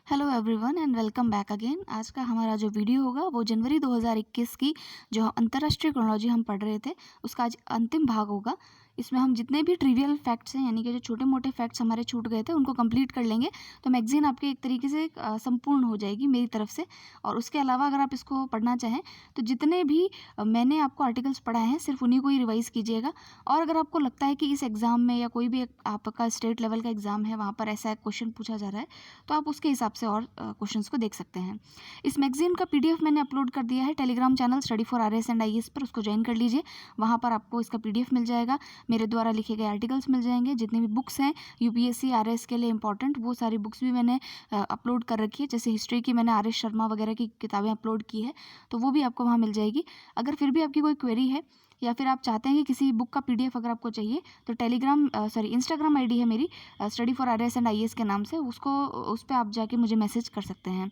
Hello everyone and welcome back again. आज का हमारा जो वीडियो होगा वो जनवरी 2021 की जो अंतर्राष्ट्रीय क्रोनोलॉजी हम पढ़ रहे थे उसका आज अंतिम भाग होगा। इसमें हम जितने भी ट्रिवियल फैक्ट्स हैं यानी कि जो छोटे मोटे फैक्ट्स हमारे छूट गए थे उनको कंप्लीट कर लेंगे तो मैगजीन आपके एक तरीके से संपूर्ण हो जाएगी मेरी तरफ से। और उसके अलावा अगर आप इसको पढ़ना चाहें तो जितने भी मैंने आपको आर्टिकल्स पढ़ाए हैं सिर्फ उन्हीं को ही रिवाइज़ कीजिएगा। और अगर आपको लगता है कि इस एग्ज़ाम में या कोई भी आपका स्टेट लेवल का एग्ज़ाम है वहाँ पर ऐसा क्वेश्चन पूछा जा रहा है तो आप उसके हिसाब से और क्वेश्चंस को देख सकते हैं। इस मैगजीन का पीडीएफ मैंने अपलोड कर दिया है Telegram channel study for RS and IAS पर, उसको ज्वाइन कर लीजिए। वहाँ पर आपको इसका पीडीएफ मिल जाएगा, मेरे द्वारा लिखे गए आर्टिकल्स मिल जाएंगे, जितने भी बुक्स हैं यूपीएससी आरएस के लिए इंपॉर्टेंट वो सारी बुक्स भी मैंने अपलोड कर रखी है। जैसे हिस्ट्री की मैंने आर एस शर्मा वगैरह की किताबें अपलोड की है तो वो भी आपको वहाँ मिल जाएगी। अगर फिर भी आपकी कोई क्वेरी है या फिर आप चाहते हैं कि किसी बुक का पीडीएफ अगर आपको चाहिए तो इंस्टाग्राम आईडी है मेरी study for RS and IAS के नाम से, उस पर आप जाके मुझे मैसेज कर सकते हैं।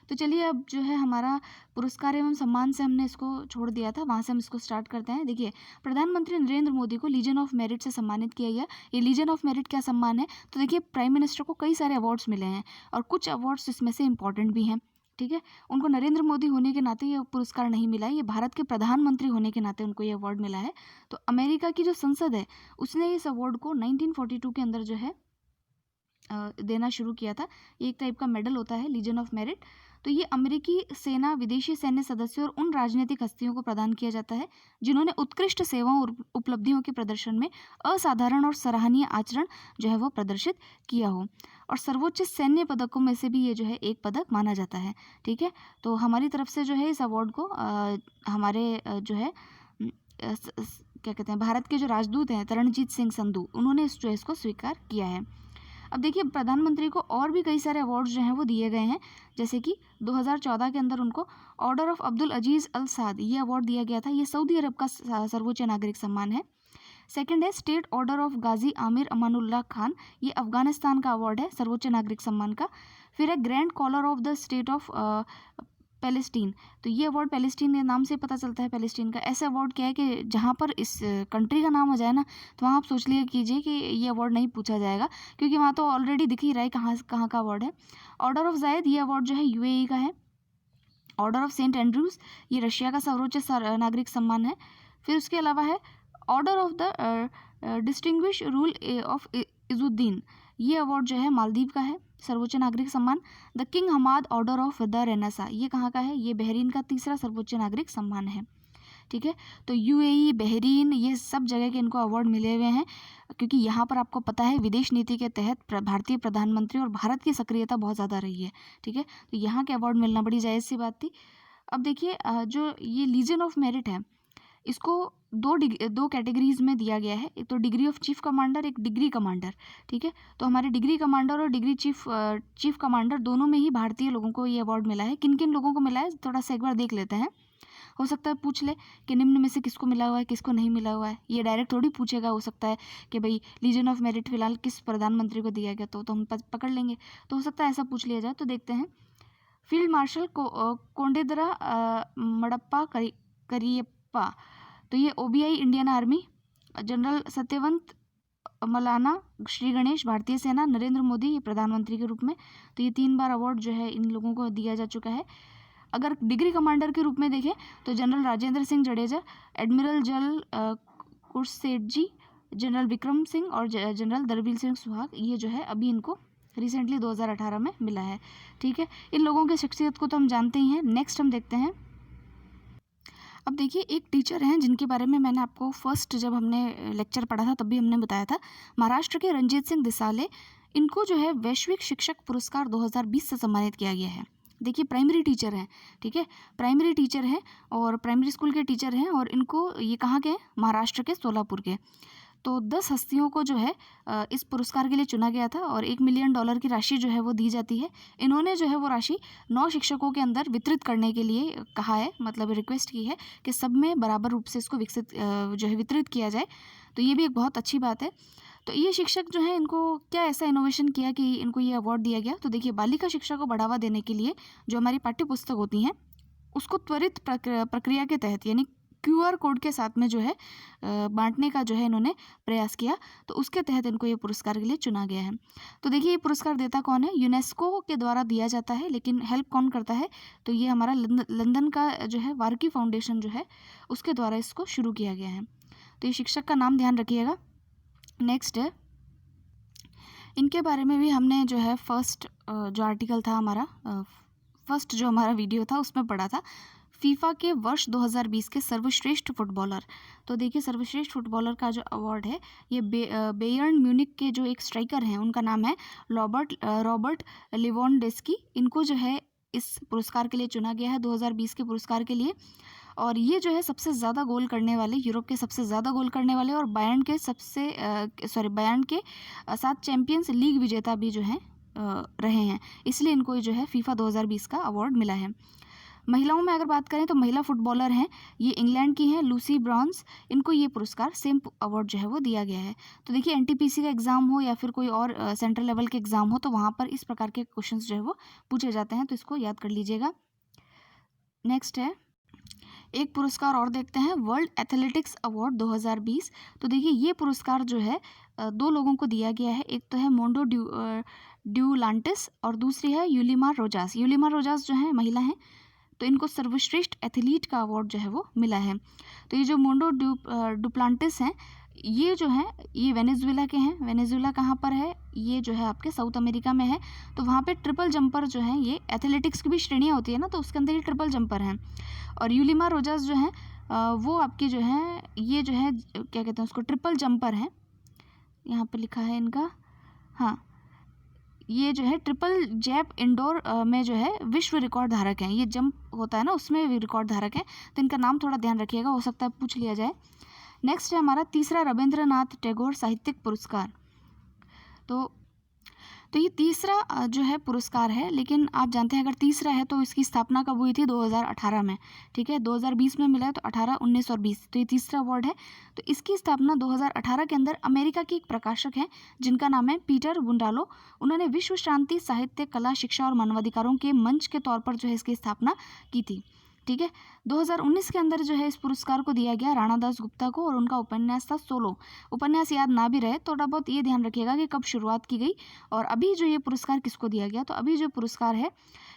तो चलिए अब जो है हमारा पुरस्कार एवं सम्मान से हमने इसको छोड़ दिया था, वहाँ से हम इसको स्टार्ट करते हैं। देखिए, प्रधानमंत्री नरेंद्र मोदी को लीजन ऑफ मेरिट से सम्मानित किया गया। ये लीजन ऑफ मेरिट क्या सम्मान है? तो देखिए, प्राइम मिनिस्टर को कई सारे अवार्ड्स मिले हैं और कुछ अवार्ड्स इसमें से इंपॉर्टेंट भी हैं। ठीक है, उनको नरेंद्र मोदी होने के नाते ये पुरस्कार नहीं मिला है, ये भारत के प्रधानमंत्री होने के नाते उनको ये अवार्ड मिला है। तो अमेरिका की जो संसद है उसने इस अवार्ड को 1942 के अंदर जो है देना शुरू किया था। ये एक टाइप का मेडल होता है लीजन ऑफ मेरिट। तो ये अमेरिकी सेना, विदेशी सैन्य सदस्यों और उन राजनीतिक हस्तियों को प्रदान किया जाता है जिन्होंने उत्कृष्ट सेवाओं और उपलब्धियों के प्रदर्शन में असाधारण और सराहनीय आचरण जो है वो प्रदर्शित किया हो। और सर्वोच्च सैन्य पदकों में से भी ये जो है एक पदक माना जाता है। ठीक है, तो हमारी तरफ से जो है इस अवार्ड को हमारे जो है क्या कहते हैं, भारत के जो राजदूत हैं तरणजीत सिंह संधू, उन्होंने इसको स्वीकार किया है। अब देखिए, प्रधानमंत्री को और भी कई सारे अवार्ड्स जो हैं वो दिए गए हैं। जैसे कि 2014 के अंदर उनको ऑर्डर ऑफ अब्दुल अजीज़ अल साद ये अवार्ड दिया गया था। ये सऊदी अरब का सर्वोच्च नागरिक सम्मान है। सेकंड है स्टेट ऑर्डर ऑफ गाजी आमिर अमानुल्लाह खान, ये अफगानिस्तान का अवार्ड है सर्वोच्च नागरिक सम्मान का। फिर है grand collar of the state of Palestine, तो ये अवार्ड पैलेस्टीन के नाम से पता चलता है। पैलेस्टीन का ऐसे अवार्ड क्या है कि जहाँ पर इस कंट्री का नाम हो जाए ना तो वहाँ आप सोच लिया कीजिए कि ये अवार्ड नहीं पूछा जाएगा, क्योंकि वहाँ तो ऑलरेडी दिख ही रहा है कहाँ कहाँ का अवार्ड है। ऑर्डर ऑफ जायद ये अवार्ड जो है यूएई का है। ऑर्डर ऑफ सेंट एंड्रूज ये रशिया का सर्वोच्च नागरिक सम्मान है। फिर उसके अलावा है order of the distinguish rule of Izzuddin, ये अवार्ड जो है मालदीव का है, सर्वोच्च नागरिक सम्मान। The king Hamad order of the renaissance, ये कहाँ का है? ये बहरीन का तीसरा सर्वोच्च नागरिक सम्मान है। ठीक है, तो यूएई, बहरीन, ये सब जगह के इनको अवार्ड मिले हुए हैं, क्योंकि यहाँ पर आपको पता है विदेश नीति के तहत भारतीय प्रधानमंत्री और भारत की सक्रियता बहुत ज़्यादा रही है। ठीक है, तो यहाँ के अवार्ड मिलना बड़ी जायज़ सी बात थी। अब देखिए, जो ये लीजन ऑफ मेरिट है इसको दो कैटेगरीज में दिया गया है। एक तो डिग्री ऑफ चीफ कमांडर, एक डिग्री कमांडर। ठीक है, तो हमारे डिग्री कमांडर और डिग्री चीफ कमांडर दोनों में ही भारतीय लोगों को ये अवार्ड मिला है। किन किन लोगों को मिला है थोड़ा सा एक बार देख लेते हैं। हो सकता है पूछ ले कि निम्न में से किसको मिला हुआ है, किसको नहीं मिला हुआ है। ये डायरेक्ट थोड़ी पूछेगा, हो सकता है कि भाई लीजन ऑफ मेरिट फिलहाल किस प्रधानमंत्री को दिया गया, तो हम पकड़ लेंगे। तो हो सकता है ऐसा पूछ लिया जाए। तो देखते हैं, फील्ड मार्शल कोंडेदरा मडप्पा करियप्पा, तो ये ओबीआई Indian army. General Satyawant Mallanna Shrinagesh भारतीय सेना, नरेंद्र मोदी ये प्रधानमंत्री के रूप में। तो ये 3 बार अवार्ड जो है इन लोगों को दिया जा चुका है। अगर डिग्री कमांडर के रूप में देखें तो जनरल राजेंद्र सिंह जडेजा, एडमिरल जल कुरसेठ जी, जनरल विक्रम सिंह और जनरल दरबीर सिंह सुहाग, ये जो है अभी इनको रिसेंटली 2018 में मिला है। ठीक है, इन लोगों की शख्सियत को तो हम जानते ही हैं। नेक्स्ट हम देखते हैं। अब देखिए, एक टीचर हैं जिनके बारे में मैंने आपको फर्स्ट जब हमने लेक्चर पढ़ा था तब भी हमने बताया था, महाराष्ट्र के रंजीत सिंह दिसाले। इनको जो है वैश्विक शिक्षक पुरस्कार 2020 से सम्मानित किया गया है। देखिए, प्राइमरी टीचर हैं। ठीक है, प्राइमरी टीचर हैं और प्राइमरी स्कूल के टीचर हैं, और इनको ये कहाँ के हैं? महाराष्ट्र के सोलापुर के। तो 10 हस्तियों को जो है इस पुरस्कार के लिए चुना गया था और $1 मिलियन की राशि जो है वो दी जाती है। इन्होंने जो है वो राशि 9 शिक्षकों के अंदर वितरित करने के लिए कहा है, मतलब रिक्वेस्ट की है कि सब में बराबर रूप से इसको जो है वितरित किया जाए। तो ये भी एक बहुत अच्छी बात है। तो ये शिक्षक जो है, इनको क्या ऐसा इनोवेशन किया कि इनको ये अवार्ड दिया गया? तो देखिए, बालिका शिक्षा को बढ़ावा देने के लिए जो हमारी पाठ्य पुस्तक होती हैं उसको त्वरित प्रक्रिया के तहत, यानी QR कोड के साथ में जो है बांटने का जो है इन्होंने प्रयास किया, तो उसके तहत इनको ये पुरस्कार के लिए चुना गया है। तो देखिए ये पुरस्कार देता कौन है, यूनेस्को के द्वारा दिया जाता है, लेकिन हेल्प कौन करता है, तो ये हमारा लंदन का जो है वार्की फाउंडेशन जो है उसके द्वारा इसको शुरू किया गया है। तो ये शिक्षक का नाम ध्यान रखिएगा। नेक्स्ट है, इनके बारे में भी हमने जो है फर्स्ट जो आर्टिकल था हमारा, फर्स्ट जो हमारा वीडियो था उसमें पढ़ा था, फीफा के वर्ष 2020 के सर्वश्रेष्ठ फुटबॉलर। तो देखिए सर्वश्रेष्ठ फुटबॉलर का जो अवार्ड है ये बेयर्न म्यूनिक के जो एक स्ट्राइकर हैं उनका नाम है रॉबर्ट लिवोंडेस्की। इनको जो है इस पुरस्कार के लिए चुना गया है 2020 के पुरस्कार के लिए। और ये जो है सबसे ज़्यादा गोल करने वाले, यूरोप के सबसे ज़्यादा गोल करने वाले और बायर्न के 7 चैंपियंस लीग विजेता भी जो हैं रहे हैं, इसलिए इनको ये जो है फीफा 2020 का अवार्ड मिला है। महिलाओं में अगर बात करें तो महिला फुटबॉलर हैं, ये इंग्लैंड की हैं लूसी ब्राउन्स, इनको ये पुरस्कार सेम अवार्ड जो है वो दिया गया है। तो देखिए एनटीपीसी का एग्ज़ाम हो या फिर कोई और सेंट्रल लेवल के एग्ज़ाम हो तो वहाँ पर इस प्रकार के क्वेश्चंस जो है वो पूछे जाते हैं, तो इसको याद कर लीजिएगा। नेक्स्ट है, एक पुरस्कार और देखते हैं, वर्ल्ड एथलेटिक्स अवार्ड 2020। तो देखिए ये पुरस्कार जो है 2 लोगों को दिया गया है, एक तो है मोंडो ड्यूलांटिस और दूसरी है यूलिमार रोजास। यूलिमार रोजास जो है महिला हैं, तो इनको सर्वश्रेष्ठ एथलीट का अवार्ड जो है वो मिला है। तो ये जो मोंडो डुप्लांटिस हैं ये जो है ये वेनेजुएला के हैं। वेनेजुएला कहाँ पर है, ये जो है आपके साउथ अमेरिका में है। तो वहाँ पे ट्रिपल जंपर जो हैं, ये एथलेटिक्स की भी श्रेणियाँ होती है ना, तो उसके अंदर ये ट्रिपल जंपर हैं। और यूलिमार रोजास जो हैं वो आपकी जो है ये जो है क्या कहते हैं उसको, ट्रिपल जंपर हैं, यहाँ पे लिखा है इनका, हाँ ये जो है ट्रिपल जैप इंडोर में जो है विश्व रिकॉर्ड धारक हैं। ये जंप होता है ना उसमें भी रिकॉर्ड धारक हैं, तो इनका नाम थोड़ा ध्यान रखिएगा, हो सकता है पूछ लिया जाए। नेक्स्ट है हमारा तीसरा रविंद्रनाथ टैगोर साहित्यिक पुरस्कार। तो ये तीसरा जो है पुरस्कार है, लेकिन आप जानते हैं अगर तीसरा है तो इसकी स्थापना कब हुई थी, 2018 में। ठीक है, 2020 में मिला है तो 18, 19 और 20, तो ये तीसरा अवार्ड है। तो इसकी स्थापना 2018 के अंदर अमेरिका के एक प्रकाशक हैं जिनका नाम है पीटर वुंडालो। उन्होंने विश्व शांति, साहित्य, कला, शिक्षा और मानवाधिकारों के मंच के तौर पर जो है इसकी स्थापना की थी। ठीक है, 2019 के अंदर जो है इस पुरस्कार को दिया गया राणा दास गुप्ता को, और उनका उपन्यास था सोलो। उपन्यास याद ना भी रहे थोड़ा बहुत ये ध्यान रखिएगा कि कब शुरुआत की गई। और अभी जो ये पुरस्कार किसको दिया गया, तो अभी जो पुरस्कार है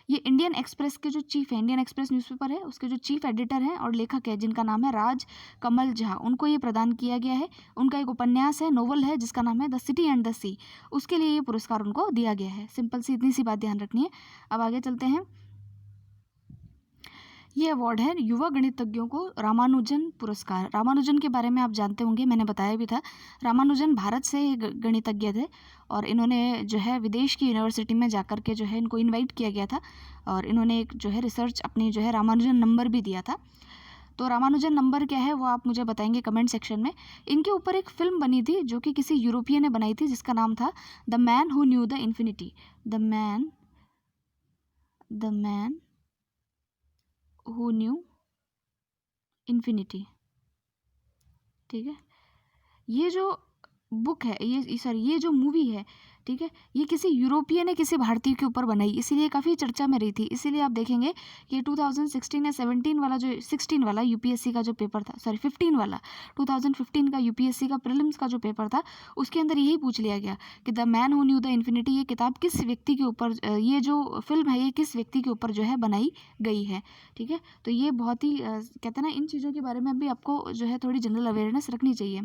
ये इंडियन एक्सप्रेस के जो चीफ है, इंडियन एक्सप्रेस न्यूज़पेपर है उसके जो चीफ एडिटर हैं और लेखक है जिनका नाम है राज कमल झा, उनको ये प्रदान किया गया है। उनका एक उपन्यास है, नोवेल है जिसका नाम है द सिटी एंड द सी, उसके लिए ये पुरस्कार उनको दिया गया है। सिंपल सी इतनी सी बात ध्यान रखनी है। अब आगे चलते हैं, ये अवार्ड है युवा गणितज्ञों को रामानुजन पुरस्कार। रामानुजन के बारे में आप जानते होंगे, मैंने बताया भी था। रामानुजन भारत से गणितज्ञ थे और इन्होंने जो है विदेश की यूनिवर्सिटी में जाकर के जो है इनको इनवाइट किया गया था और इन्होंने एक जो है रिसर्च अपनी जो है रामानुजन नंबर भी दिया था। तो रामानुजन नंबर क्या है वो आप मुझे बताएंगे कमेंट सेक्शन में। इनके ऊपर एक फिल्म बनी थी जो कि किसी यूरोपियन ने बनाई थी जिसका नाम था the man who knew the infinity. The man who knew infinity. ठीक है, ये जो बुक है, ये जो मूवी है, ठीक है, ये किसी यूरोपियन ने किसी भारतीय के ऊपर बनाई, इसीलिए काफ़ी चर्चा में रही थी। इसीलिए आप देखेंगे कि 2016 या 17 वाला जो 16 वाला यूपीएससी का जो पेपर था, सॉरी 15 वाला 2015 का यूपीएससी का प्रीलिम्स का जो पेपर था उसके अंदर यही पूछ लिया गया कि the man who knew the infinity ये किताब किस व्यक्ति के ऊपर, ये जो फिल्म है ये किस व्यक्ति के ऊपर जो है बनाई गई है। ठीक है, तो ये बहुत ही कहते हैं ना इन चीज़ों के बारे में भी आपको जो है थोड़ी जनरल अवेयरनेस रखनी चाहिए।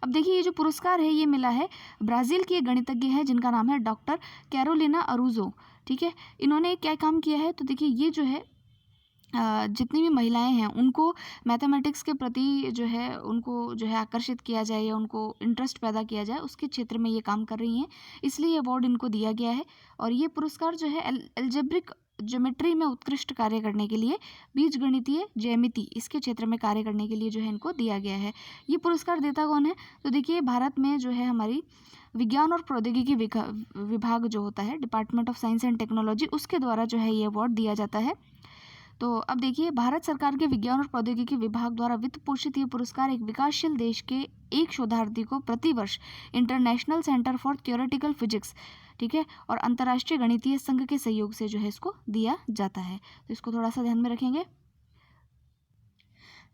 अब देखिए ये जो पुरस्कार है ये मिला है ब्राज़ील की एक गणितज्ञ है जिनका नाम है डॉक्टर कैरोलिना अरूजो। ठीक है, इन्होंने क्या काम किया है, तो देखिए ये जो है जितनी भी महिलाएं हैं उनको मैथमेटिक्स के प्रति जो है उनको जो है आकर्षित किया जाए या उनको इंटरेस्ट पैदा किया जाए, उसके क्षेत्र में ये काम कर रही हैं, इसलिए ये अवार्ड इनको दिया गया है। और ये पुरस्कार जो है एल्जेब्रिक ज्योमेट्री में उत्कृष्ट कार्य करने के लिए, बीजगणितीय ज्यामिति इसके क्षेत्र में कार्य करने के लिए जो है इनको दिया गया है। ये पुरस्कार देता कौन है, तो देखिए भारत में जो है हमारी विज्ञान और प्रौद्योगिकी विभाग जो होता है, department of science and technology, उसके द्वारा जो है ये अवार्ड दिया जाता है। तो अब देखिए भारत सरकार के विज्ञान और प्रौद्योगिकी विभाग द्वारा वित्त पोषित ये पुरस्कार एक विकासशील देश के एक शोधार्थी को प्रतिवर्ष international centre for theoretical physics, ठीक है, और अंतर्राष्ट्रीय गणितीय संघ के सहयोग से जो है इसको दिया जाता है। तो इसको थोड़ा सा ध्यान में रखेंगे।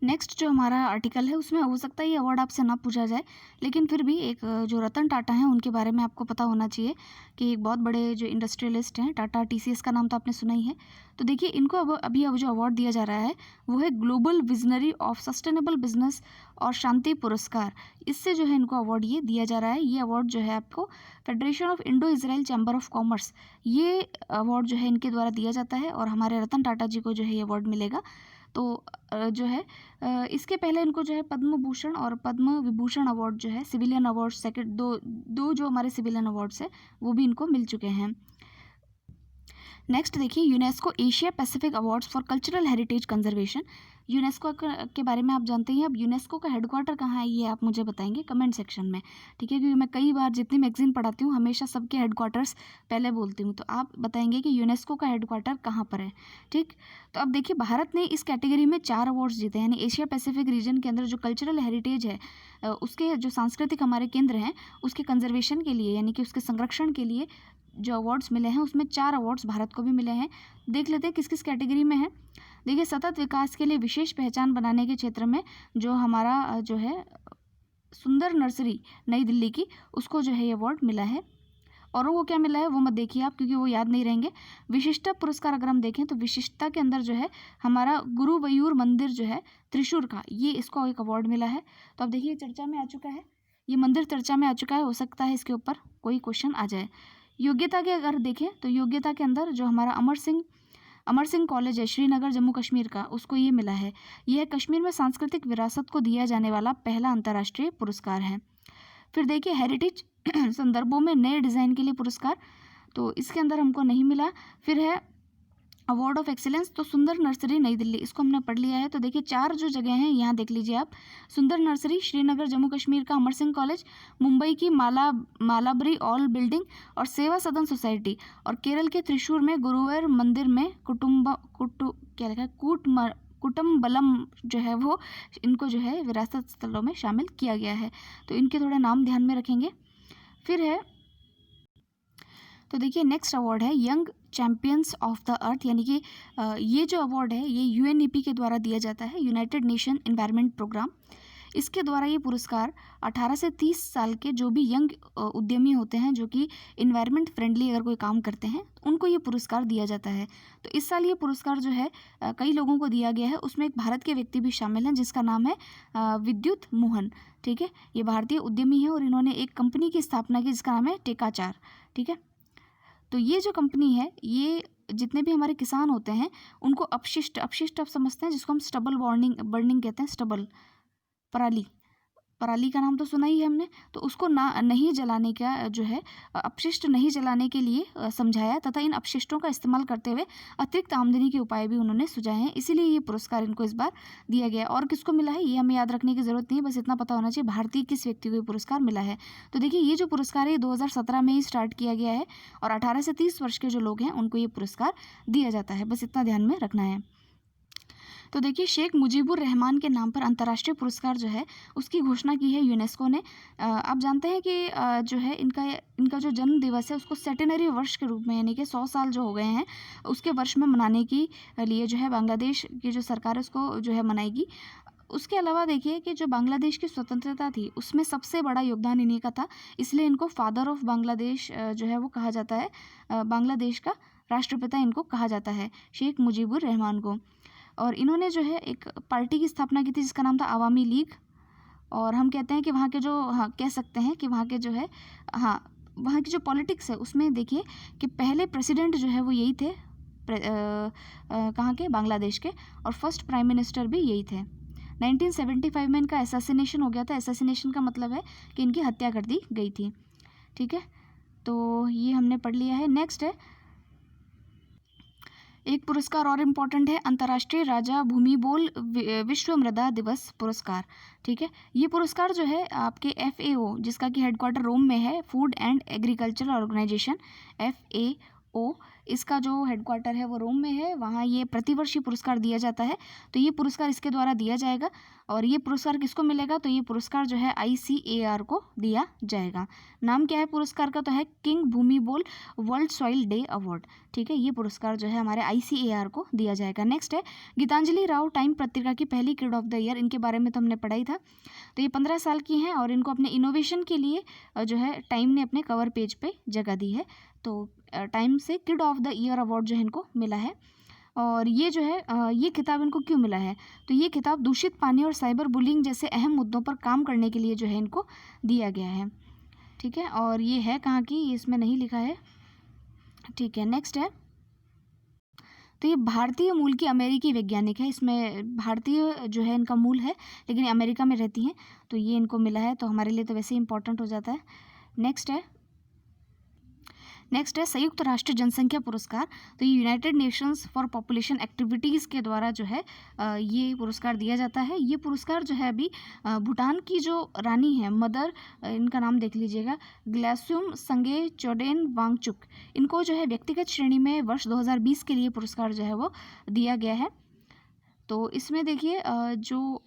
नेक्स्ट जो हमारा आर्टिकल है उसमें हो सकता है ये अवार्ड आपसे ना पूछा जाए, लेकिन फिर भी एक जो रतन टाटा हैं उनके बारे में आपको पता होना चाहिए कि एक बहुत बड़े जो इंडस्ट्रियलिस्ट हैं। टाटा टीसीएस का नाम तो आपने सुना ही है। तो देखिए इनको अब जो अवार्ड दिया जा रहा है वो है global visionary of sustainable business और शांति पुरस्कार। इससे जो है इनको अवार्ड ये दिया जा रहा है। ये अवार्ड जो है आपको federation of Indo Israel chamber of commerce, ये अवार्ड जो है इनके द्वारा दिया जाता है और हमारे रतन टाटा जी को जो है ये अवार्ड मिलेगा। तो जो है इसके पहले इनको जो है पद्म भूषण और पद्म विभूषण अवार्ड जो है सिविलियन अवार्ड सेकंड दो जो हमारे सिविलियन अवार्ड्स है वो भी इनको मिल चुके हैं। नेक्स्ट देखिए UNESCO Asia Pacific awards for cultural heritage conservation. UNESCO के बारे में आप जानते हैं। अब यूनेस्को का हेडक्वार्टर कहाँ है ये आप मुझे बताएंगे कमेंट सेक्शन में, ठीक है, क्योंकि मैं कई बार जितनी मैगजीन पढ़ाती हूँ हमेशा सबके हेडक्वार्टर्स पहले बोलती हूँ, तो आप बताएंगे कि यूनेस्को का हेडक्वार्टर कहाँ पर है। ठीक, तो अब देखिए भारत ने इस कैटेगरी में 4 अवार्ड्स जीते हैं, यानी एशिया पैसिफिक रीजन के अंदर जो कल्चरल हेरिटेज है उसके जो सांस्कृतिक हमारे केंद्र हैं उसके कंजर्वेशन के लिए यानी कि उसके संरक्षण के लिए जो अवार्ड्स मिले हैं उसमें 4 अवार्ड्स भारत को भी मिले हैं। देख लेते हैं किस किस कैटेगरी में है। देखिए सतत विकास के लिए विशेष पहचान बनाने के क्षेत्र में जो हमारा जो है सुंदर नर्सरी नई दिल्ली की, उसको जो है ये अवार्ड मिला है। औरों को क्या मिला है वो मत देखिए आप, क्योंकि वो याद नहीं रहेंगे। विशिष्टता पुरस्कार अगर हम देखें तो विशिष्टता के अंदर जो है हमारा गुरुवयूर मंदिर जो है त्रिशूर का, ये इसको एक अवार्ड मिला है। तो अब देखिए चर्चा में आ चुका है, ये मंदिर चर्चा में आ चुका है, हो सकता है इसके ऊपर कोई क्वेश्चन आ जाए। योग्यता के अगर देखें तो योग्यता के अंदर जो हमारा अमर सिंह कॉलेज है श्रीनगर जम्मू कश्मीर का, उसको ये मिला है। यह कश्मीर में सांस्कृतिक विरासत को दिया जाने वाला पहला अंतर्राष्ट्रीय पुरस्कार है। फिर देखिए हेरिटेज संदर्भों में नए डिज़ाइन के लिए पुरस्कार, तो इसके अंदर हमको नहीं मिला। फिर है अवार्ड ऑफ एक्सीलेंस, तो सुंदर नर्सरी नई दिल्ली, इसको हमने पढ़ लिया है। तो देखिए 4 जो जगह हैं यहाँ देख लीजिए आप, सुंदर नर्सरी श्रीनगर जम्मू कश्मीर का अमर सिंह कॉलेज, मुंबई की मालाबरी ऑल बिल्डिंग और सेवा सदन सोसाइटी, और केरल के त्रिशूर में गुरुवार मंदिर में क्या लिखा है कुटुम्बलम जो है वो इनको जो है विरासत स्थलों में शामिल किया गया है। तो इनके थोड़े नाम ध्यान में रखेंगे। फिर है तो देखिए नेक्स्ट अवार्ड है young champions of the earth, यानी कि ये जो अवार्ड है ये यूएनईपी के द्वारा दिया जाता है, यूनाइटेड नेशन एनवायरनमेंट प्रोग्राम। इसके द्वारा ये पुरस्कार 18 से 30 साल के जो भी यंग उद्यमी होते हैं जो कि इन्वायरमेंट फ्रेंडली अगर कोई काम करते हैं उनको ये पुरस्कार दिया जाता है। तो इस साल ये पुरस्कार जो है कई लोगों को दिया गया है, उसमें एक भारत के व्यक्ति भी शामिल हैं जिसका नाम है विद्युत मोहन। ठीक है, ये भारतीय उद्यमी है और इन्होंने एक कंपनी की स्थापना की जिसका नाम है टेकाचार। ठीक है, तो ये जो कंपनी है ये जितने भी हमारे किसान होते हैं उनको अपशिष्ट आप समझते हैं जिसको हम स्टबल बर्निंग कहते हैं, स्टबल पराली का नाम तो सुना ही है हमने, तो उसको नहीं जलाने का जो है अपशिष्ट नहीं जलाने के लिए समझाया तथा इन अपशिष्टों का इस्तेमाल करते हुए अतिरिक्त आमदनी के उपाय भी उन्होंने सुझाए हैं, इसीलिए ये पुरस्कार इनको इस बार दिया गया है। और किसको मिला है ये हमें याद रखने की जरूरत नहीं है, बस इतना पता होना चाहिए भारतीय किस व्यक्ति को ये पुरस्कार मिला है। तो देखिए ये जो पुरस्कार है 2017 में ही स्टार्ट किया गया है और 18 से 30 वर्ष के जो लोग हैं उनको ये पुरस्कार दिया जाता है, बस इतना ध्यान में रखना है। तो देखिए शेख मुजीबुर रहमान के नाम पर अंतर्राष्ट्रीय पुरस्कार जो है उसकी घोषणा की है यूनेस्को ने। आप जानते हैं कि जो है इनका जो जन्म दिवस है उसको सेंटेनरी वर्ष के रूप में यानी कि 100 साल जो हो गए हैं उसके वर्ष में मनाने के लिए जो है बांग्लादेश की जो सरकार है उसको जो है मनाएगी। उसके अलावा देखिए कि जो बांग्लादेश की स्वतंत्रता थी उसमें सबसे बड़ा योगदान इन्हीं का था, इसलिए इनको फादर ऑफ बांग्लादेश जो है वो कहा जाता है, बांग्लादेश का राष्ट्रपिता इनको कहा जाता है शेख मुजीबुर रहमान को। और इन्होंने जो है एक पार्टी की स्थापना की थी जिसका नाम था आवामी लीग, और हम कहते हैं कि वहाँ के जो कह सकते हैं कि वहाँ के जो है वहाँ की जो पॉलिटिक्स है उसमें देखिए कि पहले प्रेसिडेंट जो है वो यही थे कहाँ के, बांग्लादेश के, और फर्स्ट प्राइम मिनिस्टर भी यही थे। 1975 में इनका असैसिनेशन हो गया था। असैसिनेशन का मतलब है कि इनकी हत्या कर दी गई थी। ठीक है, तो ये हमने पढ़ लिया है। नेक्स्ट है एक पुरस्कार और इम्पॉर्टेंट है अंतर्राष्ट्रीय राजा भूमिबोल विश्व मृदा दिवस पुरस्कार। ठीक है, ये पुरस्कार जो है आपके FAO जिसका कि हेडक्वार्टर रोम में है, food and agriculture organization FAO, इसका जो हेडक्वार्टर है वो रोम में है, वहाँ ये प्रतिवर्ष ये पुरस्कार दिया जाता है। तो ये पुरस्कार इसके द्वारा दिया जाएगा। और ये पुरस्कार किसको मिलेगा, तो ये पुरस्कार जो है ICAR को दिया जाएगा। नाम क्या है पुरस्कार का, तो है किंग भूमि बोल वर्ल्ड सॉइल डे अवार्ड। ठीक है, ये पुरस्कार जो है हमारे ICAR को दिया जाएगा। नेक्स्ट है गीतांजलि राव, टाइम पत्रिका की पहली किड ऑफ द ईयर। इनके बारे में तो हमने पढ़ा ही था। तो ये 15 साल की हैं और इनको अपने इनोवेशन के लिए जो है टाइम ने अपने कवर पेज पे जगह दी है। तो टाइम से kid of the year award जो है इनको मिला है। और ये जो है ये खिताब इनको क्यों मिला है, तो ये खिताब दूषित पानी और साइबर बुलिंग जैसे अहम मुद्दों पर काम करने के लिए जो है इनको दिया गया है। ठीक है, और ये है कहाँ की, ये इसमें नहीं लिखा है। ठीक है, नेक्स्ट है, तो ये भारतीय मूल की अमेरिकी वैज्ञानिक है। इसमें भारतीय जो है इनका मूल है, लेकिन ये अमेरिका में रहती हैं। तो ये इनको मिला है, तो हमारे लिए तो वैसे ही इंपॉर्टेंट हो जाता है। नेक्स्ट है संयुक्त राष्ट्र जनसंख्या पुरस्कार। तो ये United Nations for population activities के द्वारा जो है ये पुरस्कार दिया जाता है। ये पुरस्कार जो है अभी भूटान की जो रानी है मदर, इनका नाम देख लीजिएगा, ग्लास्यूम संगे चोडेन वांगचुक, इनको जो है व्यक्तिगत श्रेणी में वर्ष 2020 के लिए पुरस्कार जो है वो दिया गया है। तो इसमें देखिए जो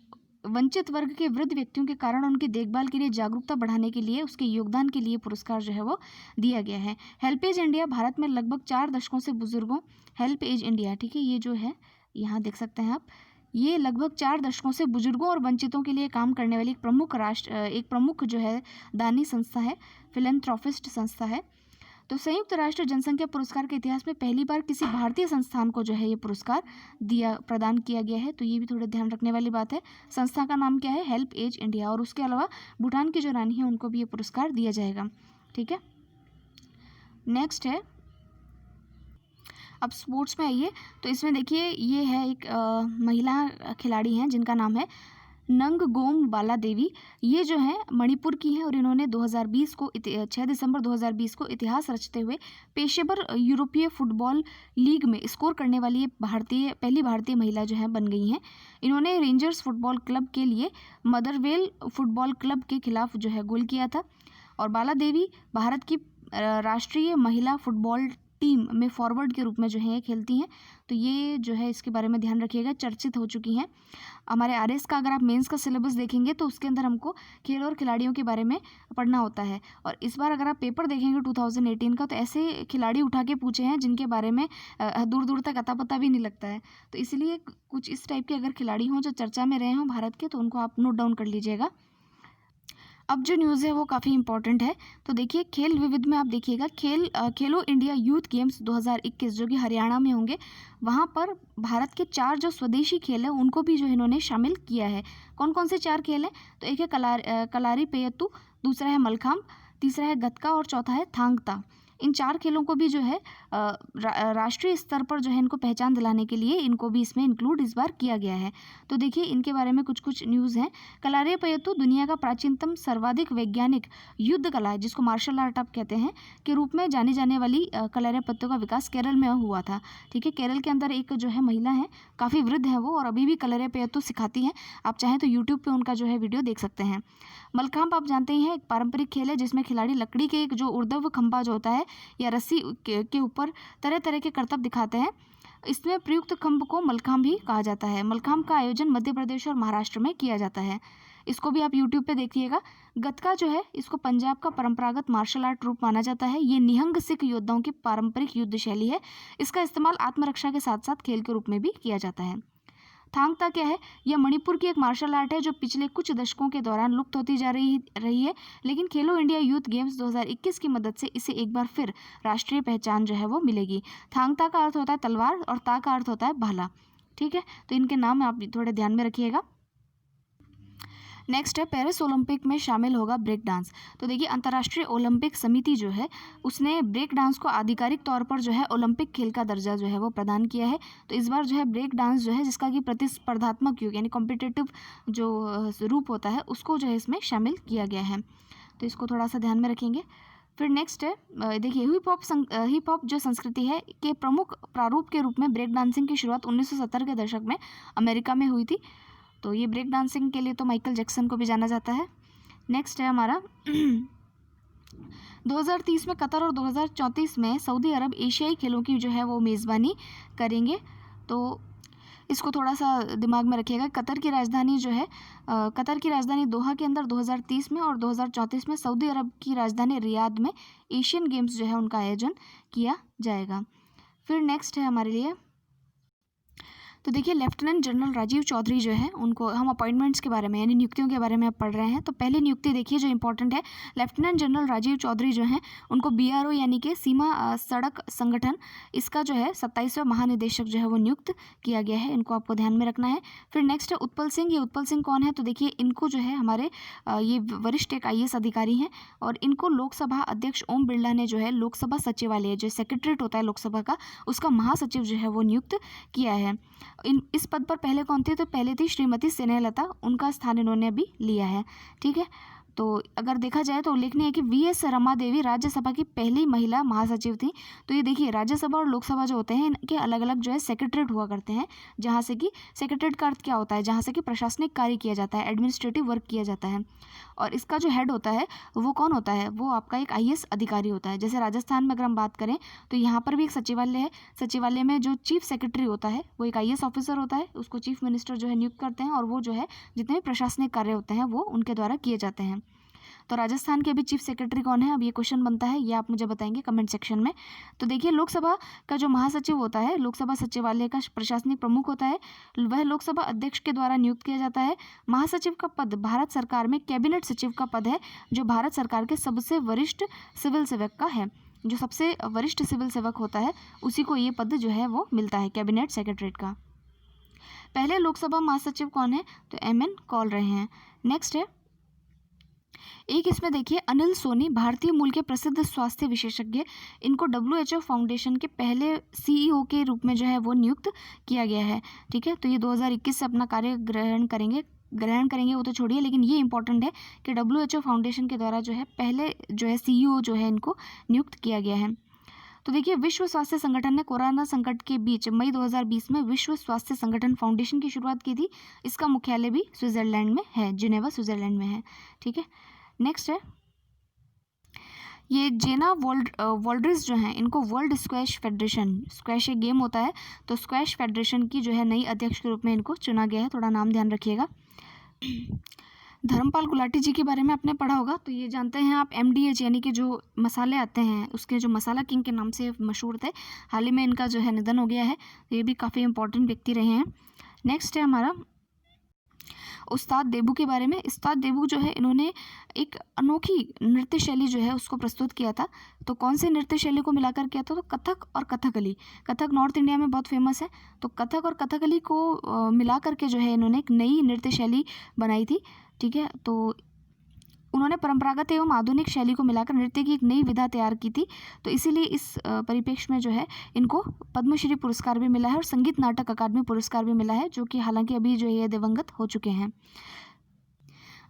वंचित वर्ग के वृद्ध व्यक्तियों के कारण उनकी देखभाल के लिए जागरूकता बढ़ाने के लिए उसके योगदान के लिए पुरस्कार जो है वो दिया गया है। हेल्प एज इंडिया भारत में लगभग 4 दशकों से बुजुर्गों, हेल्प एज इंडिया, ठीक है, ये जो है यहाँ देख सकते हैं आप, ये लगभग 4 दशकों से बुजुर्गों और वंचितों के लिए काम करने वाली एक प्रमुख जो है दानी संस्था है, फिलेंथ्रोपिस्ट संस्था है। तो संयुक्त राष्ट्र जनसंख्या पुरस्कार के इतिहास में पहली बार किसी भारतीय संस्थान को जो है ये पुरस्कार प्रदान किया गया है। तो ये भी थोड़े ध्यान रखने वाली बात है। संस्था का नाम क्या है, हेल्प एज इंडिया। और उसके अलावा भूटान की जो रानी है उनको भी ये पुरस्कार दिया जाएगा। ठीक है, नेक्स्ट है, अब स्पोर्ट्स में आइए। तो इसमें देखिए ये है एक महिला खिलाड़ी हैं जिनका नाम है नंगगोम बाला देवी। ये जो है मणिपुर की हैं और इन्होंने 2020 को 6 दिसंबर 2020 को इतिहास रचते हुए पेशेवर यूरोपीय फुटबॉल लीग में स्कोर करने वाली पहली भारतीय महिला जो है बन गई हैं। इन्होंने रेंजर्स फुटबॉल क्लब के लिए मदरवेल फुटबॉल क्लब के खिलाफ जो है गोल किया था। और बाला देवी भारत की राष्ट्रीय महिला फुटबॉल टीम में फॉरवर्ड के रूप में जो है ये खेलती हैं। तो ये जो है इसके बारे में ध्यान रखिएगा, चर्चित हो चुकी हैं। हमारे RS का अगर आप मेंस का सिलेबस देखेंगे तो उसके अंदर हमको खेल और खिलाड़ियों के बारे में पढ़ना होता है। और इस बार अगर आप पेपर देखेंगे 2018 का, तो ऐसे खिलाड़ी उठा के पूछे हैं जिनके बारे में दूर दूर तक अता पता भी नहीं लगता है। तो इसलिए कुछ इस टाइप के अगर खिलाड़ी हों जो चर्चा में रहे हों भारत के, तो उनको आप नोट डाउन कर लीजिएगा। अब जो न्यूज़ है वो काफ़ी इंपॉर्टेंट है। तो देखिए खेल विविध में आप देखिएगा, खेलो इंडिया यूथ गेम्स 2021 जो कि हरियाणा में होंगे, वहाँ पर भारत के 4 जो स्वदेशी खेल हैं उनको भी जो इन्होंने शामिल किया है। कौन कौन से 4 खेल हैं, तो एक है कलारी पेयत्तू, दूसरा है मलखांब, तीसरा है गतका और चौथा है थांग ता। इन 4 खेलों को भी जो है राष्ट्रीय स्तर पर जो है इनको पहचान दिलाने के लिए इनको भी इसमें इंक्लूड इस बार किया गया है। तो देखिए इनके बारे में कुछ न्यूज़ हैं। कलारीपयत्तु दुनिया का प्राचीनतम सर्वाधिक वैज्ञानिक युद्ध कला है, जिसको मार्शल आर्ट आप कहते हैं, के रूप में जानी जाने वाली कलारीपयत्तु का विकास केरल में हुआ था। ठीक है, केरल के अंदर एक जो है महिला है, काफ़ी वृद्ध है वो, और अभी भी कलारीपयत्तु सिखाती हैं। आप चाहें तो यूट्यूब पर उनका जो है वीडियो देख सकते हैं। मलखांब आप जानते ही हैं, एक पारंपरिक खेल है जिसमें खिलाड़ी लकड़ी के एक जो ऊर्ध्व खंभा जो होता है या रस्सी के ऊपर तरह तरह के करतब दिखाते हैं। इसमें प्रयुक्त खंभ को मलखांब भी कहा जाता है। मलखांब का आयोजन मध्य प्रदेश और महाराष्ट्र में किया जाता है। इसको भी आप यूट्यूब पे देखिएगा। गतका जो है इसको पंजाब का परंपरागत मार्शल आर्ट रूप माना जाता है। ये निहंग सिख योद्धाओं की पारंपरिक युद्ध शैली है। इसका इस्तेमाल आत्मरक्षा के साथ साथ खेल के रूप में भी किया जाता है। थांग ता क्या है, यह मणिपुर की एक मार्शल आर्ट है जो पिछले कुछ दशकों के दौरान लुप्त होती जा रही है, लेकिन खेलो इंडिया यूथ गेम्स 2021 की मदद से इसे एक बार फिर राष्ट्रीय पहचान जो है वो मिलेगी। थांग ता का अर्थ होता है तलवार और ता का अर्थ होता है भाला। ठीक है, तो इनके नाम आप थोड़े ध्यान में रखिएगा। नेक्स्ट है पेरिस ओलंपिक में शामिल होगा ब्रेक डांस। तो देखिए अंतर्राष्ट्रीय ओलंपिक समिति जो है उसने ब्रेक डांस को आधिकारिक तौर पर जो है ओलंपिक खेल का दर्जा जो है वो प्रदान किया है। तो इस बार जो है ब्रेक डांस जो है जिसका कि प्रतिस्पर्धात्मक युग यानी कॉम्पिटिटिव जो रूप होता है उसको जो है इसमें शामिल किया गया है। तो इसको थोड़ा सा ध्यान में रखेंगे। फिर नेक्स्ट है देखिए हिप हॉप जो संस्कृति है के प्रमुख प्रारूप के रूप में ब्रेक डांसिंग की शुरुआत 1970 के दशक में अमेरिका में हुई थी। तो ये ब्रेक डांसिंग के लिए तो माइकल जैक्सन को भी जाना जाता है। नेक्स्ट है हमारा 2030 में कतर और 2034 में सऊदी अरब एशियाई खेलों की जो है वो मेज़बानी करेंगे। तो इसको थोड़ा सा दिमाग में रखिएगा। कतर की राजधानी जो है कतर की राजधानी दोहा के अंदर 2030 में और 2034 में सऊदी अरब की राजधानी रियाद में एशियन गेम्स जो है उनका आयोजन किया जाएगा। फिर नेक्स्ट है हमारे लिए, तो देखिए लेफ्टिनेंट जनरल राजीव चौधरी जो है उनको हम अपॉइंटमेंट्स के बारे में यानी नियुक्तियों के बारे में अब पढ़ रहे हैं। तो पहली नियुक्ति देखिए जो इंपॉर्टेंट है, लेफ्टिनेंट जनरल राजीव चौधरी जो हैं उनको बीआरओ यानी कि सीमा सड़क संगठन, इसका जो है 27वां महानिदेशक जो है वो नियुक्त किया गया है। इनको आपको ध्यान में रखना है। फिर नेक्स्ट है उत्पल सिंह। ये उत्पल सिंह कौन है? तो देखिए इनको जो है हमारे ये वरिष्ठ एक IAS अधिकारी हैं और इनको लोकसभा अध्यक्ष ओम बिरला ने जो है लोकसभा सचिवालय जो सेक्रेटरीट होता है लोकसभा का, उसका महासचिव जो है वो नियुक्त किया है। इस पद पर पहले कौन थे? तो पहले थी श्रीमती स्नेहलता, उनका स्थान इन्होंने अभी लिया है। ठीक है, तो अगर देखा जाए तो उल्लेखनीय है कि VS रमा देवी राज्यसभा की पहली महिला महासचिव थी। तो ये देखिए राज्यसभा और लोकसभा जो होते हैं इनके अलग अलग जो है सेक्रेटरीट हुआ करते हैं, जहाँ से कि सेक्रेटरीट का अर्थ क्या होता है? जहाँ से कि प्रशासनिक कार्य किया जाता है, एडमिनिस्ट्रेटिव वर्क किया जाता है। और इसका जो हेड होता है वो कौन होता है? वो आपका एक IAS अधिकारी होता है। जैसे राजस्थान में अगर हम बात करें तो यहाँ पर भी एक सचिवालय है। सचिवालय में जो चीफ सेक्रेटरी होता है वो एक IAS ऑफिसर होता है, उसको चीफ मिनिस्टर जो है नियुक्त करते हैं और वो जो है जितने भी प्रशासनिक कार्य होते हैं वो उनके द्वारा किए जाते हैं। तो राजस्थान के अभी चीफ सेक्रेटरी कौन है? अब ये क्वेश्चन बनता है, ये आप मुझे बताएंगे कमेंट सेक्शन में। तो देखिए लोकसभा का जो महासचिव होता है, लोकसभा सचिवालय का प्रशासनिक प्रमुख होता है, वह लोकसभा अध्यक्ष के द्वारा नियुक्त किया जाता है। महासचिव का पद भारत सरकार में कैबिनेट सचिव का पद है, जो भारत सरकार के सबसे वरिष्ठ सिविल सेवक का है। जो सबसे वरिष्ठ सिविल सेवक होता है उसी को ये पद जो है वो मिलता है, कैबिनेट सेक्रेटरीट का। पहले लोकसभा महासचिव कौन है? तो MN कौल रहे हैं। नेक्स्ट है एक, इसमें देखिए अनिल सोनी, भारतीय मूल के प्रसिद्ध स्वास्थ्य विशेषज्ञ, इनको WHO फाउंडेशन के पहले CEO के रूप में जो है वो नियुक्त किया गया है। ठीक है, तो ये 2021 से अपना कार्य ग्रहण करेंगे वो तो छोड़िए, लेकिन ये इंपॉर्टेंट है कि WHO फाउंडेशन के द्वारा जो है पहले जो है CEO जो है इनको नियुक्त किया गया है। तो देखिए विश्व स्वास्थ्य संगठन ने कोरोना संकट के बीच मई 2020 में विश्व स्वास्थ्य संगठन फाउंडेशन की शुरुआत की थी। इसका मुख्यालय भी स्विट्जरलैंड में है, जिनेवा स्विट्जरलैंड में है। ठीक है, नेक्स्ट है ये जेना वोल्ड्रिस जो हैं इनको वर्ल्ड स्क्वैश फेडरेशन, स्क्वैश एक गेम होता है, तो स्क्वैश फेडरेशन की जो है नई अध्यक्ष के रूप में इनको चुना गया है। थोड़ा नाम ध्यान रखिएगा। धर्मपाल गुलाटी जी के बारे में आपने पढ़ा होगा, तो ये जानते हैं आप MDH यानी कि जो मसाले आते हैं उसके जो मसाला किंग के नाम से मशहूर थे, हाल ही में इनका जो है निधन हो गया है। तो ये भी काफ़ी इंपॉर्टेंट व्यक्ति रहे हैं। नेक्स्ट है हमारा उस्ताद देबू के बारे में। उस्ताद देबू जो है इन्होंने एक अनोखी नृत्य शैली जो है उसको प्रस्तुत किया था। तो कौन से नृत्य शैली को मिलाकर किया था? तो कथक और कथकली। कथक नॉर्थ इंडिया में बहुत फेमस है, तो कथक और कथकली को मिला करके जो है इन्होंने एक नई नृत्य शैली बनाई थी। ठीक है, तो उन्होंने परंपरागत एवं आधुनिक शैली को मिलाकर नृत्य की एक नई विधा तैयार की थी। तो इसीलिए इस परिप्रेक्ष्य में जो है इनको पद्मश्री पुरस्कार भी मिला है और संगीत नाटक अकादमी पुरस्कार भी मिला है, जो कि हालांकि अभी जो ये दिवंगत हो चुके हैं।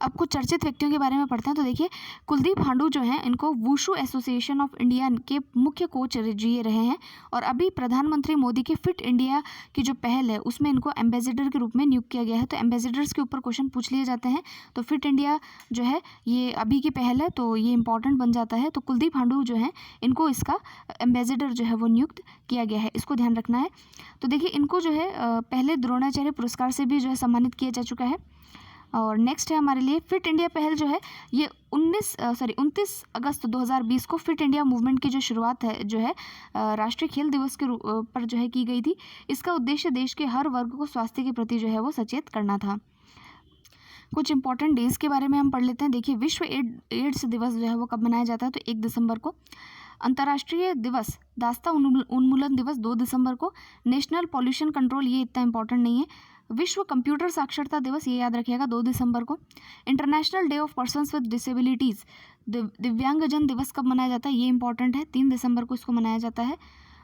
अब कुछ चर्चित व्यक्तियों के बारे में पढ़ते हैं। तो देखिए कुलदीप हांडू जो हैं इनको वुशु एसोसिएशन ऑफ इंडिया के मुख्य कोच जी रहे हैं और अभी प्रधानमंत्री मोदी के फिट इंडिया की जो पहल है उसमें इनको एम्बेसडर के रूप में नियुक्त किया गया है। तो एम्बेसडर्स के ऊपर क्वेश्चन पूछ लिए जाते हैं, तो फिट इंडिया जो है ये अभी की पहल है, तो ये इंपॉर्टेंट बन जाता है। तो कुलदीप हांडू जो हैं इनको इसका एम्बेसडर जो है वो नियुक्त किया गया है, इसको ध्यान रखना है। तो देखिए इनको जो है पहले द्रोणाचार्य पुरस्कार से भी जो है सम्मानित किया जा चुका है। और नेक्स्ट है हमारे लिए फिट इंडिया पहल जो है ये 29 अगस्त 2020 को फिट इंडिया मूवमेंट की जो शुरुआत है जो है राष्ट्रीय खेल दिवस के पर जो है की गई थी। इसका उद्देश्य देश के हर वर्ग को स्वास्थ्य के प्रति जो है वो सचेत करना था। कुछ इंपॉर्टेंट डेज के बारे में हम पढ़ लेते हैं। देखिए विश्व एड्स दिवस जो है वो कब मनाया जाता है? तो 1 दिसंबर को। अंतर्राष्ट्रीय दिवस दास्ता उन्मूलन दिवस 2 दिसंबर को। नेशनल पॉल्यूशन कंट्रोल, ये इतना इंपॉर्टेंट नहीं है। विश्व कंप्यूटर साक्षरता दिवस, ये याद रखिएगा, 2 दिसंबर को। International day of persons with disabilities, दिव्यांगजन दिवस कब मनाया जाता है? ये इंपॉर्टेंट है, 3 दिसंबर को इसको मनाया जाता है।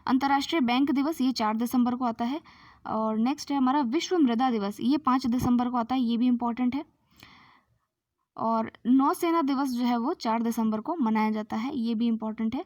अंतर्राष्ट्रीय बैंक दिवस, ये 4 दिसंबर को आता है। और नेक्स्ट है हमारा विश्व मृदा दिवस, ये 5 दिसंबर को आता है, ये भी इंपॉर्टेंट है। और नौसेना दिवस जो है वो 4 दिसंबर को मनाया जाता है, ये भी इंपॉर्टेंट है।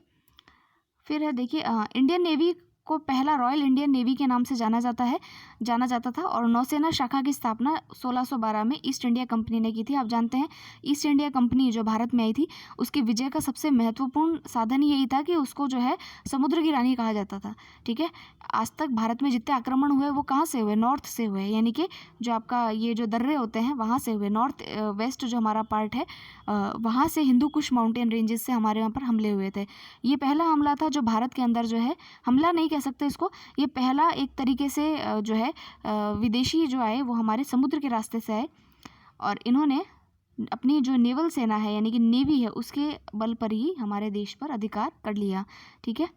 फिर है देखिए इंडियन नेवी को पहला रॉयल इंडियन नेवी के नाम से जाना जाता था और नौसेना शाखा की स्थापना 1612 में ईस्ट इंडिया कंपनी ने की थी। आप जानते हैं ईस्ट इंडिया कंपनी जो भारत में आई थी उसकी विजय का सबसे महत्वपूर्ण साधन यही था कि उसको जो है समुद्र की रानी कहा जाता था। ठीक है, आज तक भारत में जितने आक्रमण हुए वो कहाँ से हुए? नॉर्थ से हुए, यानी कि जो आपका ये जो दर्रे होते हैं वहाँ से हुए। नॉर्थ वेस्ट जो हमारा पार्ट है वहाँ से हिंदू कुश माउंटेन रेंजेस से हमारे यहाँ पर हमले हुए थे। ये पहला हमला था जो भारत के अंदर जो है, हमला नहीं कह सकते इसको, ये पहला एक तरीके से जो है विदेशी जो आए वो हमारे समुद्र के रास्ते से आए और इन्होंने अपनी जो नेवल सेना है यानी कि नेवी है उसके बल पर ही हमारे देश पर अधिकार कर लिया। ठीक है,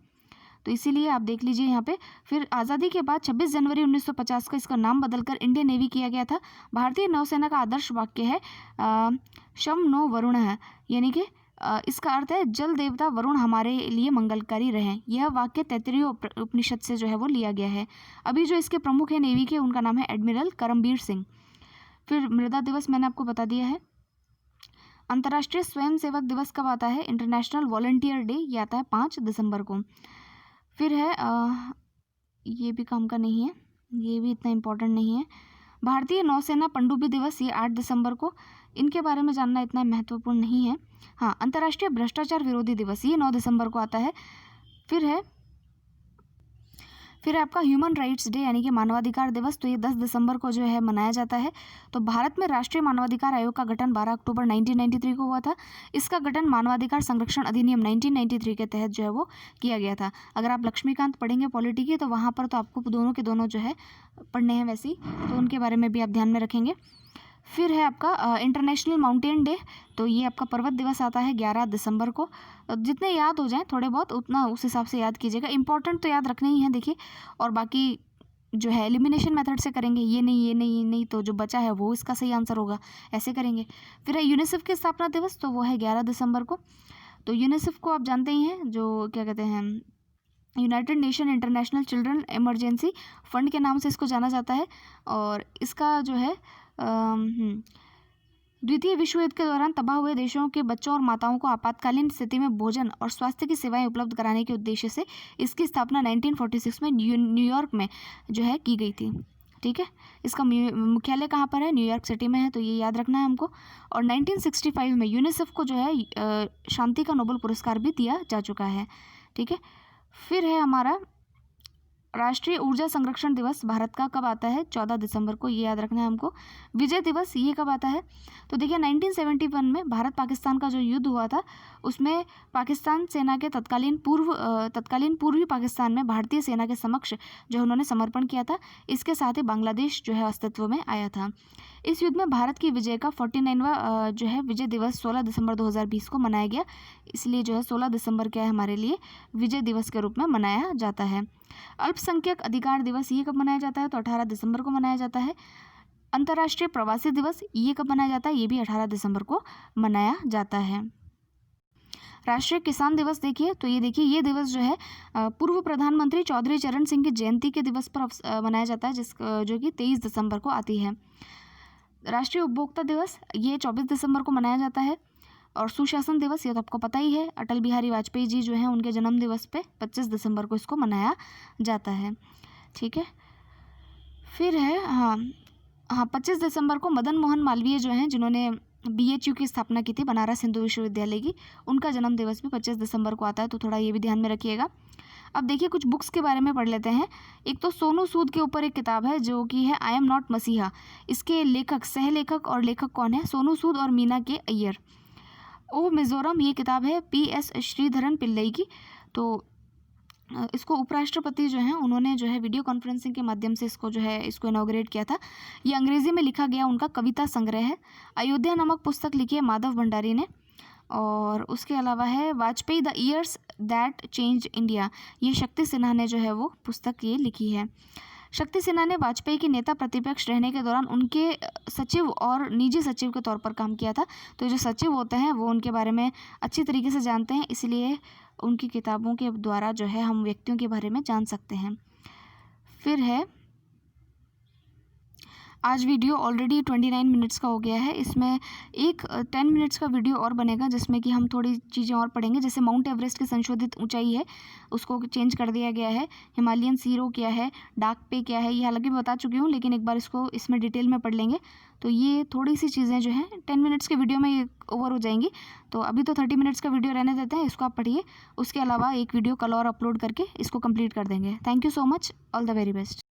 तो इसीलिए आप देख लीजिए यहाँ पे। फिर आज़ादी के बाद 26 जनवरी 1950 को इसका नाम बदलकर इंडियन नेवी किया गया था। भारतीय नौसेना का आदर्श वाक्य है शम नो वरुण है, यानी कि इसका अर्थ है जल देवता वरुण हमारे लिए मंगलकारी रहें। यह वाक्य तैत्तिरीय उपनिषद से जो है वो लिया गया है। अभी जो इसके प्रमुख है नेवी के, उनका नाम है एडमिरल करमबीर सिंह। फिर मृदा दिवस मैंने आपको बता दिया है। अंतर्राष्ट्रीय स्वयंसेवक दिवस कब आता है? इंटरनेशनल वॉलंटियर डे, ये आता है 5 दिसंबर को। फिर है ये भी काम का नहीं है, ये भी इतना इम्पोर्टेंट नहीं है। भारतीय नौसेना पनडुब्बी दिवस, ये 8 दिसंबर को। इनके बारे में जानना इतना महत्वपूर्ण नहीं है। हाँ, अंतर्राष्ट्रीय भ्रष्टाचार विरोधी दिवस, ये 9 दिसंबर को आता है। फिर आपका ह्यूमन राइट्स डे यानी कि मानवाधिकार दिवस, तो ये 10 दिसंबर को जो है मनाया जाता है। तो भारत में राष्ट्रीय मानवाधिकार आयोग का गठन 12 अक्टूबर 1993 को हुआ था। इसका गठन मानवाधिकार संरक्षण अधिनियम 1993 के तहत जो है वो किया गया था। अगर आप लक्ष्मीकांत पढ़ेंगे पॉलिटी के तो वहाँ पर तो आपको दोनों के दोनों जो है पढ़ने हैं वैसे ही, तो उनके बारे में भी आप ध्यान में रखेंगे। फिर है आपका इंटरनेशनल माउंटेन डे, तो ये आपका पर्वत दिवस आता है 11 दिसंबर को। जितने याद हो जाएं थोड़े बहुत उतना उस हिसाब से याद कीजिएगा, इंपॉर्टेंट तो याद रखने ही है देखिए, और बाकी जो है एलिमिनेशन मेथड से करेंगे, ये नहीं तो जो बचा है वो इसका सही आंसर होगा, ऐसे करेंगे। फिर है यूनिसेफ की स्थापना दिवस, तो वो है 11 दिसंबर को। तो यूनिसेफ को आप जानते ही हैं, जो क्या कहते हैं, United nation international children emergency fund के नाम से इसको जाना जाता है। और इसका जो है द्वितीय विश्व युद्ध के दौरान तबाह हुए देशों के बच्चों और माताओं को आपातकालीन स्थिति में भोजन और स्वास्थ्य की सेवाएं उपलब्ध कराने के उद्देश्य से इसकी स्थापना 1946 में न्यूयॉर्क में जो है की गई थी। ठीक है, इसका मुख्यालय कहाँ पर है? न्यूयॉर्क सिटी में है, तो ये याद रखना है हमको। और 1965 में यूनिसेफ को जो है शांति का नोबेल पुरस्कार भी दिया जा चुका है। ठीक है, फिर है हमारा राष्ट्रीय ऊर्जा संरक्षण दिवस भारत का, कब आता है? 14 दिसंबर को, ये याद रखना है हमको। विजय दिवस, ये कब आता है? तो देखिए 1971 में भारत पाकिस्तान का जो युद्ध हुआ था उसमें पाकिस्तान सेना के तत्कालीन पूर्वी पाकिस्तान में भारतीय सेना के समक्ष जो उन्होंने समर्पण किया था। इसके साथ ही बांग्लादेश जो है अस्तित्व में आया था। इस युद्ध में भारत की विजय का 49वां जो है विजय दिवस 16 दिसंबर 2020 को मनाया गया। इसलिए जो है 16 दिसंबर क्या है हमारे लिए विजय दिवस के रूप में मनाया जाता है। अल्पसंख्यक अधिकार दिवस, ये कब मनाया जाता है? तो 18 दिसंबर को मनाया जाता है। अंतर्राष्ट्रीय प्रवासी दिवस, ये कब मनाया जाता है? ये भी 18 दिसंबर को मनाया जाता है। राष्ट्रीय किसान दिवस देखिए, तो ये देखिए ये दिवस जो है पूर्व प्रधानमंत्री चौधरी चरण सिंह की जयंती के दिवस पर मनाया जाता है, जो कि 23 दिसंबर को आती है। राष्ट्रीय उपभोक्ता दिवस, ये 24 दिसंबर को मनाया जाता है। और सुशासन दिवस, ये तो आपको पता ही है, अटल बिहारी वाजपेयी जी जो हैं उनके जन्म दिवस पे 25 दिसंबर को इसको मनाया जाता है। ठीक है, फिर है हाँ 25 दिसंबर को मदन मोहन मालवीय जो हैं जिन्होंने BHU की स्थापना की थी, बनारस हिंदू विश्वविद्यालय की, उनका जन्म दिवस भी 25 दिसंबर को आता है, तो थोड़ा ये भी ध्यान में रखिएगा। अब देखिए कुछ बुक्स के बारे में पढ़ लेते हैं। एक तो सोनू सूद के ऊपर एक किताब है जो कि है आई एम नॉट मसीहा। इसके लेखक, सह लेखक और लेखक कौन है? सोनू सूद और मीना के अय्यर। ओ मिज़ोरम, ये किताब है PS श्रीधरन पिल्लई की। तो इसको उपराष्ट्रपति जो हैं उन्होंने जो है वीडियो कॉन्फ्रेंसिंग के माध्यम से इसको इनॉग्रेट किया था। ये अंग्रेज़ी में लिखा गया उनका कविता संग्रह है। अयोध्या नामक पुस्तक लिखी है माधव भंडारी ने। और उसके अलावा है Vajpayee the years that change India, ये शक्ति सिन्हा ने जो है वो पुस्तक ये लिखी है। शक्ति सिन्हा ने वाजपेयी के नेता प्रतिपक्ष रहने के दौरान उनके सचिव और निजी सचिव के तौर पर काम किया था। तो जो सचिव होते हैं वो उनके बारे में अच्छी तरीके से जानते हैं, इसलिए उनकी किताबों के द्वारा जो है हम व्यक्तियों के बारे में जान सकते हैं। फिर है आज वीडियो ऑलरेडी 29 मिनट्स का हो गया है। इसमें एक 10 मिनट्स का वीडियो और बनेगा जिसमें कि हम थोड़ी चीज़ें और पढ़ेंगे। जैसे माउंट एवरेस्ट की संशोधित ऊंचाई है, उसको चेंज कर दिया गया है। हिमालयन सीरो क्या है, डाक पे क्या है, ये हालांकि मैं बता चुकी हूँ, लेकिन एक बार इसको इसमें डिटेल में पढ़ लेंगे। तो ये थोड़ी सी चीज़ें जो हैं 10 मिनट्स के वीडियो में ये ओवर हो जाएंगी। तो अभी तो 30 मिनट्स का वीडियो रहने देते हैं, इसको आप पढ़िए। उसके अलावा एक वीडियो कल और अपलोड करके इसको कंप्लीट कर देंगे। Thank you so much, all the very best.